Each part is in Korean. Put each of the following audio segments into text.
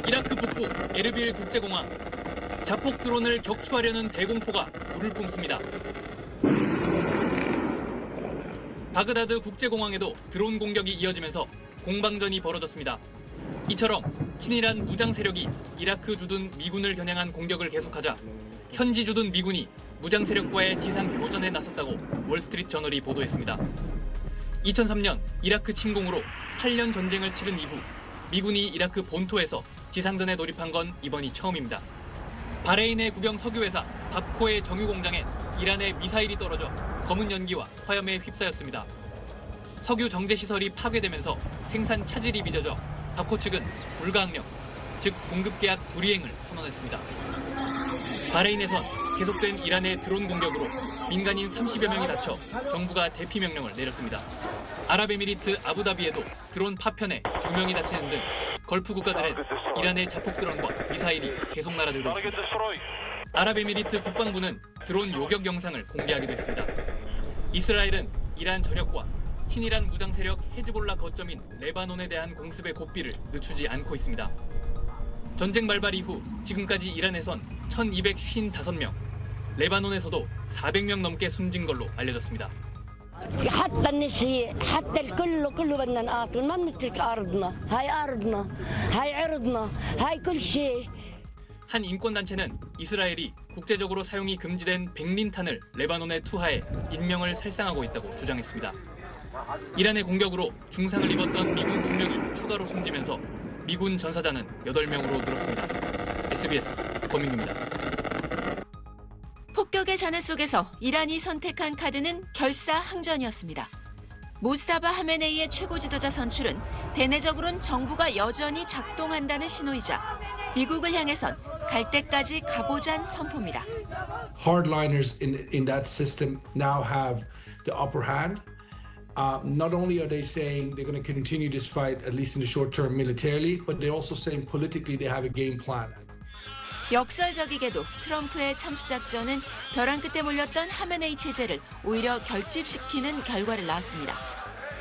이라크 북부 에르빌 국제공항. 자폭 드론을 격추하려는 대공포가 불을 뿜습니다. 바그다드 국제공항에도 드론 공격이 이어지면서 공방전이 벌어졌습니다. 이처럼 친이란 무장 세력이 이라크 주둔 미군을 겨냥한 공격을 계속하자 현지 주둔 미군이 무장 세력과의 지상 교전에 나섰다고 월스트리트 저널이 보도했습니다. 2003년 이라크 침공으로 8년 전쟁을 치른 이후 미군이 이라크 본토에서 지상전에 돌입한 건 이번이 처음입니다. 바레인의 국영 석유회사 밥코의 정유 공장에 이란의 미사일이 떨어져 검은 연기와 화염에 휩싸였습니다. 석유 정제 시설이 파괴되면서 생산 차질이 빚어져 밥코 측은 불가항력, 즉 공급 계약 불이행을 선언했습니다. 바레인에선 계속된 이란의 드론 공격으로 민간인 30여 명이 다쳐 정부가 대피 명령을 내렸습니다. 아랍에미리트 아부다비에도 드론 파편에 2명이 다치는 등 걸프 국가들은 이란의 자폭 드론과 미사일이 계속 날아들고 있습니다. 아랍에미리트 국방부는 드론 요격 영상을 공개하기도 했습니다. 이스라엘은 이란 전역과 친이란 무장 세력 헤즈볼라 거점인 레바논에 대한 공습의 고삐를 늦추지 않고 있습니다. 전쟁 발발 이후 지금까지 이란에선 1,255명, 레바논에서도 400명 넘게 숨진 걸로 알려졌습니다. حتى النساء حتى الكل بدنا نقاتل ما بنترك ارضنا هاي ارضنا هاي عرضنا هاي كل شيء. 한 인권단체는 이스라엘이 국제적으로 사용이 금지된 백린탄을 레바논에 투하해 인명을 살상하고 있다고 주장했습니다. 이란의 공격으로 중상을 입었던 미군 2명이 추가로 숨지면서 미군 전사자는 8명으로 늘었습니다. SBS 권민규입니다. 폭격의 잔해 속에서 이란이 선택한 카드는 결사항전이었습니다. 모스타바 하메네이의 최고 지도자 선출은 대내적으로는 정부가 여전히 작동한다는 신호이자 미국을 향해선 갈 때까지 가보자는 선포입니다. Hardliners in that system now have the upper hand. Not only are they saying they're going to continue this fight, at least in the short term militarily, but they're also saying politically they have a game plan. 역설적이게도 트럼프의 참수작전은 벼랑 끝에 몰렸던 하메네이 체제를 오히려 결집시키는 결과를 낳았습니다.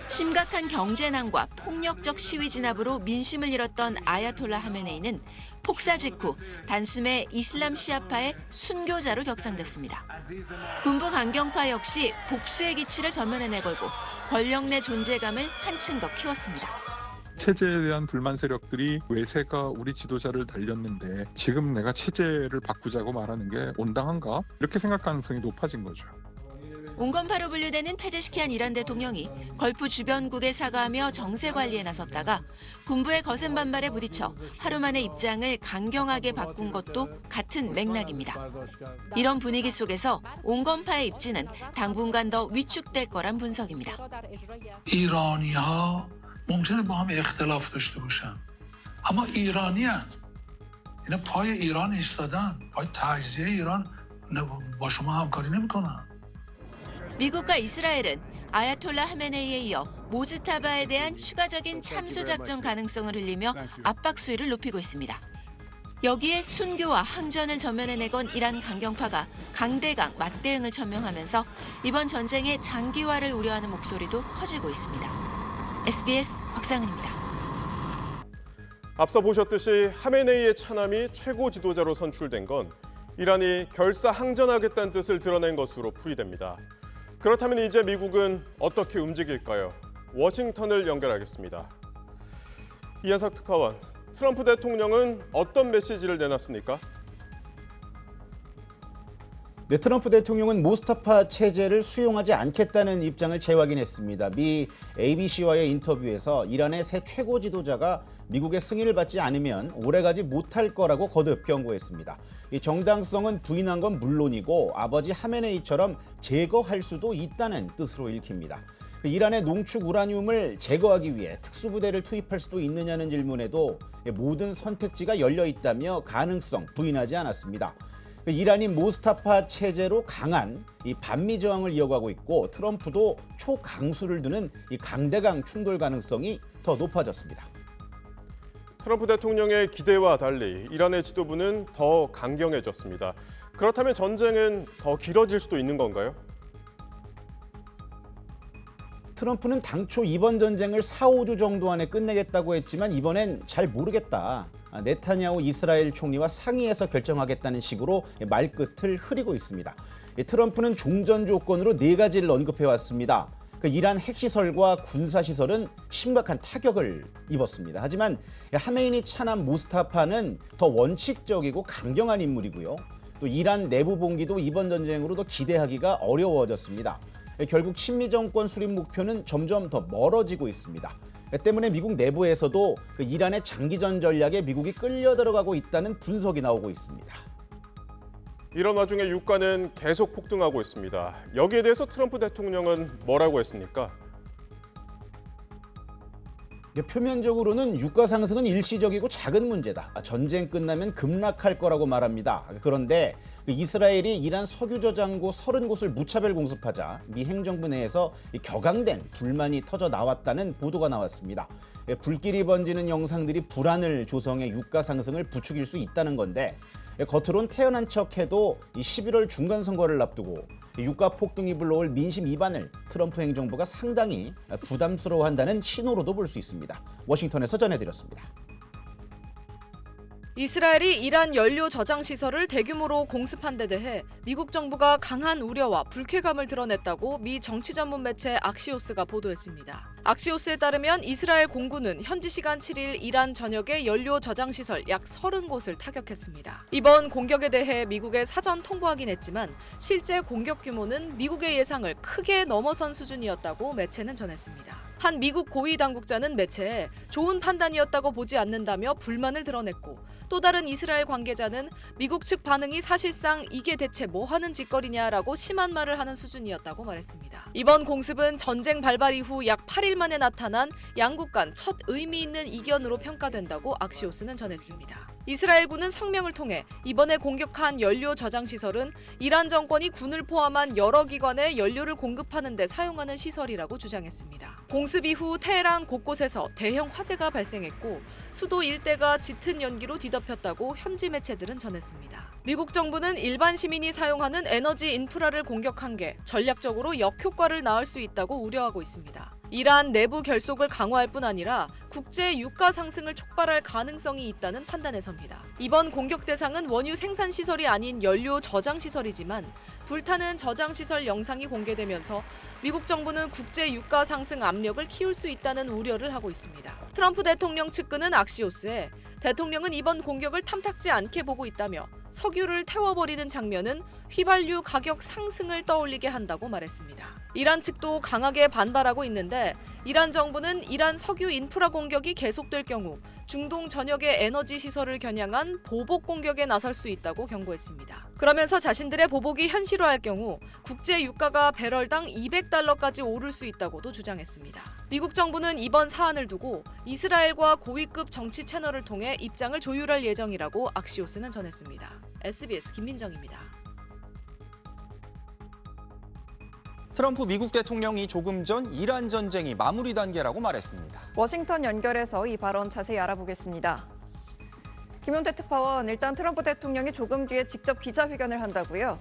심각한 경제난과 폭력적 시위 진압으로 민심을 잃었던 아야톨라 하메네이는 폭사 직후 단숨에 이슬람 시아파의 순교자로 격상됐습니다. 군부 강경파 역시 복수의 기치를 전면에 내걸고 권력 내 존재감을 한층 더 키웠습니다. 체제에 대한 불만 세력들이 외세가 우리 지도자를 날렸는데 지금 내가 체제를 바꾸자고 말하는 게 온당한가? 이렇게 생각 가능성이 높아진 거죠. 온건파로 분류되는 페제시키안 이란 대통령이 걸프 주변국에 사과하며 정세 관리에 나섰다가 군부의 거센 반발에 부딪혀 하루 만에 입장을 강경하게 바꾼 것도 같은 맥락입니다. 이런 분위기 속에서 온건파의 입지는 당분간 더 위축될 거란 분석입니다. ایرانی‌ها ممکنه با هم اختلاف داشته باشن اما ایرانی‌ان اینا پای ایران ایستادن پای تجزیه ایران با شما همکاری نمی‌کنن. 미국과 이스라엘은 아야톨라 하메네이에 이어 모즈타바에 대한 추가적인 참수 작전 가능성을 흘리며 압박 수위를 높이고 있습니다. 여기에 순교와 항전을 전면에 내건 이란 강경파가 강대강 맞대응을 천명하면서 이번 전쟁의 장기화를 우려하는 목소리도 커지고 있습니다. SBS 박상은입니다. 앞서 보셨듯이 하메네이의 차남이 최고 지도자로 선출된 건 이란이 결사항전하겠다는 뜻을 드러낸 것으로 풀이됩니다. 그렇다면 이제 미국은 어떻게 움직일까요? 워싱턴을 연결하겠습니다. 이한석 특파원, 트럼프 대통령은 어떤 메시지를 내놨습니까? 네, 트럼프 대통령은 모스타파 체제를 수용하지 않겠다는 입장을 재확인했습니다. 미 ABC와의 인터뷰에서 이란의 새 최고 지도자가 미국의 승인을 받지 않으면 오래가지 못할 거라고 거듭 경고했습니다. 이 정당성은 부인한 건 물론이고 아버지 하메네이처럼 제거할 수도 있다는 뜻으로 읽힙니다. 이란의 농축 우라늄을 제거하기 위해 특수부대를 투입할 수도 있느냐는 질문에도 모든 선택지가 열려 있다며 가능성 부인하지 않았습니다. 이란이 모스타파 체제로 강한 이 반미 저항을 이어가고 있고 트럼프도 초강수를 두는 이 강대강 충돌 가능성이 더 높아졌습니다. 트럼프 대통령의 기대와 달리 이란의 지도부는 더 강경해졌습니다. 그렇다면 전쟁은 더 길어질 수도 있는 건가요? 트럼프는 당초 이번 전쟁을 4, 5주 정도 안에 끝내겠다고 했지만 이번엔 잘 모르겠다. 네타냐후 이스라엘 총리와 상의해서 결정하겠다는 식으로 말끝을 흐리고 있습니다. 트럼프는 종전 조건으로 4가지를 언급해왔습니다. 이란 핵시설과 군사시설은 심각한 타격을 입었습니다. 하지만 하메이니 차남 무스타파는 더 원칙적이고 강경한 인물이고요. 또 이란 내부 봉기도 이번 전쟁으로 더 기대하기가 어려워졌습니다. 결국 친미 정권 수립 목표는 점점 더 멀어지고 있습니다. 때문에 미국 내부에서도 이란의 장기전 전략에 미국이 끌려 들어가고 있다는 분석이 나오고 있습니다. 이런 와중에 유가는 계속 폭등하고 있습니다. 여기에 대해서 트럼프 대통령은 뭐라고 했습니까? 표면적으로는 유가 상승은 일시적이고 작은 문제다. 전쟁 끝나면 급락할 거라고 말합니다. 그런데 이스라엘이 이란 석유 저장고 30곳을 무차별 공습하자 미 행정부 내에서 격앙된 불만이 터져 나왔다는 보도가 나왔습니다. 불길이 번지는 영상들이 불안을 조성해 유가 상승을 부추길 수 있다는 건데 겉으론 태연한 척해도 11월 중간 선거를 앞두고 유가 폭등이 불러올 민심 이반을 트럼프 행정부가 상당히 부담스러워한다는 신호로도 볼 수 있습니다. 워싱턴에서 전해드렸습니다. 이스라엘이 이란 연료 저장 시설을 대규모로 공습한 데 대해 미국 정부가 강한 우려와 불쾌감을 드러냈다고 미 정치 전문 매체 악시오스가 보도했습니다. 악시오스에 따르면 이스라엘 공군은 현지 시간 7일 이란 전역의 연료 저장 시설 약 30곳을 타격했습니다. 이번 공격에 대해 미국에 사전 통보하긴 했지만 실제 공격 규모는 미국의 예상을 크게 넘어선 수준이었다고 매체는 전했습니다. 한 미국 고위 당국자는 매체에 좋은 판단이었다고 보지 않는다며 불만을 드러냈고 또 다른 이스라엘 관계자는 미국 측 반응이 사실상 이게 대체 뭐 하는 짓거리냐라고 심한 말을 하는 수준이었다고 말했습니다. 이번 공습은 전쟁 발발 이후 약 8일 만에 나타난 양국 간 첫 의미 있는 이견으로 평가된다고 악시오스는 전했습니다. 이스라엘군은 성명을 통해 이번에 공격한 연료 저장 시설은 이란 정권이 군을 포함한 여러 기관에 연료를 공급하는 데 사용하는 시설이라고 주장했습니다. 공습 이후 테헤란 곳곳에서 대형 화재가 발생했고 수도 일대가 짙은 연기로 뒤덮였다고 현지 매체들은 전했습니다. 미국 정부는 일반 시민이 사용하는 에너지 인프라를 공격한 게 전략적으로 역효과를 낳을 수 있다고 우려하고 있습니다. 이란 내부 결속을 강화할 뿐 아니라 국제 유가 상승을 촉발할 가능성이 있다는 판단에서입니다. 이번 공격 대상은 원유 생산 시설이 아닌 연료 저장 시설이지만 불타는 저장 시설 영상이 공개되면서 미국 정부는 국제 유가 상승 압력을 키울 수 있다는 우려를 하고 있습니다. 트럼프 대통령 측근은 악시오스에 대통령은 이번 공격을 탐탁지 않게 보고 있다며 석유를 태워버리는 장면은 휘발유 가격 상승을 떠올리게 한다고 말했습니다. 이란 측도 강하게 반발하고 있는데 이란 정부는 이란 석유 인프라 공격이 계속될 경우 중동 전역의 에너지 시설을 겨냥한 보복 공격에 나설 수 있다고 경고했습니다. 그러면서 자신들의 보복이 현실화할 경우 국제 유가가 배럴당 $200까지 오를 수 있다고도 주장했습니다. 미국 정부는 이번 사안을 두고 이스라엘과 고위급 정치 채널을 통해 입장을 조율할 예정이라고 악시오스는 전했습니다. SBS 김민정입니다. 트럼프 미국 대통령이 조금 전 이란 전쟁이 마무리 단계라고 말했습니다. 워싱턴 연결해서 이 발언 자세히 알아보겠습니다. 김용태 특파원, 일단 트럼프 대통령이 조금 뒤에 직접 기자회견을 한다고요?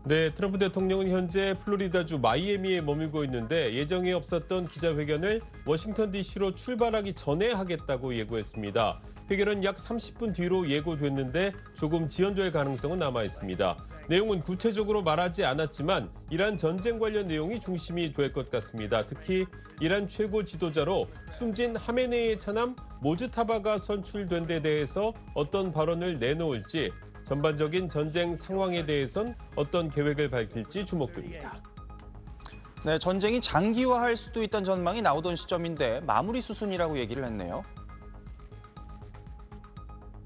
네, 트럼프 대통령은 현재 플로리다주 마이애미에 머물고 있는데 예정에 없었던 기자회견을 워싱턴 DC로 출발하기 전에 하겠다고 예고했습니다. 회견은 약 30분 뒤로 예고됐는데 조금 지연될 가능성은 남아 있습니다. 내용은 구체적으로 말하지 않았지만 이란 전쟁 관련 내용이 중심이 될 것 같습니다. 특히 이란 최고 지도자로 숨진 하메네이의 차남 모즈타바가 선출된 데 대해서 어떤 발언을 내놓을지, 전반적인 전쟁 상황에 대해선 어떤 계획을 밝힐지 주목됩니다. 네, 전쟁이 장기화할 수도 있다는 전망이 나오던 시점인데 마무리 수순이라고 얘기를 했네요.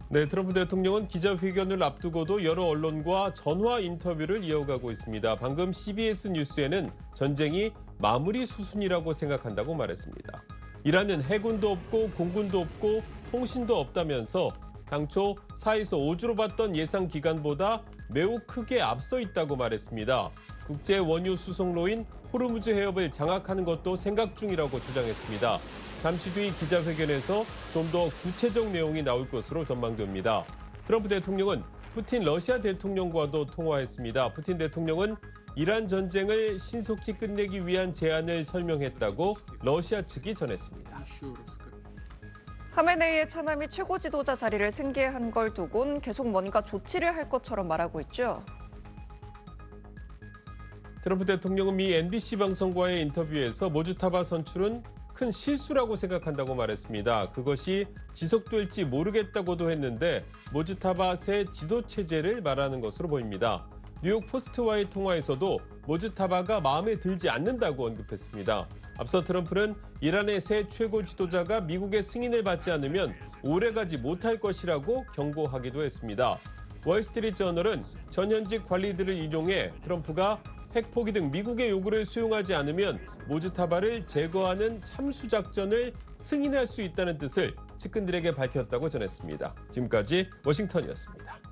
네, 트럼프 대통령은 기자회견을 앞두고도 여러 언론과 전화 인터뷰를 이어가고 있습니다. 방금 CBS 뉴스에는 전쟁이 마무리 수순이라고 생각한다고 말했습니다. 이란은 해군도 없고 공군도 없고 통신도 없다면서 당초 4에서 5주로 봤던 예상 기간보다 매우 크게 앞서 있다고 말했습니다. 국제 원유 수송로인 호르무즈 해협을 장악하는 것도 생각 중이라고 주장했습니다. 잠시 뒤 기자회견에서 좀 더 구체적 내용이 나올 것으로 전망됩니다. 트럼프 대통령은 푸틴 러시아 대통령과도 통화했습니다. 푸틴 대통령은 이란 전쟁을 신속히 끝내기 위한 제안을 설명했다고 러시아 측이 전했습니다. 하메네이의 차남이 최고 지도자 자리를 승계한 걸 두곤 계속 뭔가 조치를 할 것처럼 말하고 있죠. 트럼프 대통령은 미 NBC 방송과의 인터뷰에서 모주타바 선출은 큰 실수라고 생각한다고 말했습니다. 그것이 지속될지 모르겠다고도 했는데 모주타바 새 지도 체제를 말하는 것으로 보입니다. 뉴욕 포스트와의 통화에서도 모주타바가 마음에 들지 않는다고 언급했습니다. 앞서 트럼프는 이란의 새 최고 지도자가 미국의 승인을 받지 않으면 오래가지 못할 것이라고 경고하기도 했습니다. 월스트리트저널은 전현직 관리들을 인용해 트럼프가 핵포기 등 미국의 요구를 수용하지 않으면 모주타바를 제거하는 참수작전을 승인할 수 있다는 뜻을 측근들에게 밝혔다고 전했습니다. 지금까지 워싱턴이었습니다.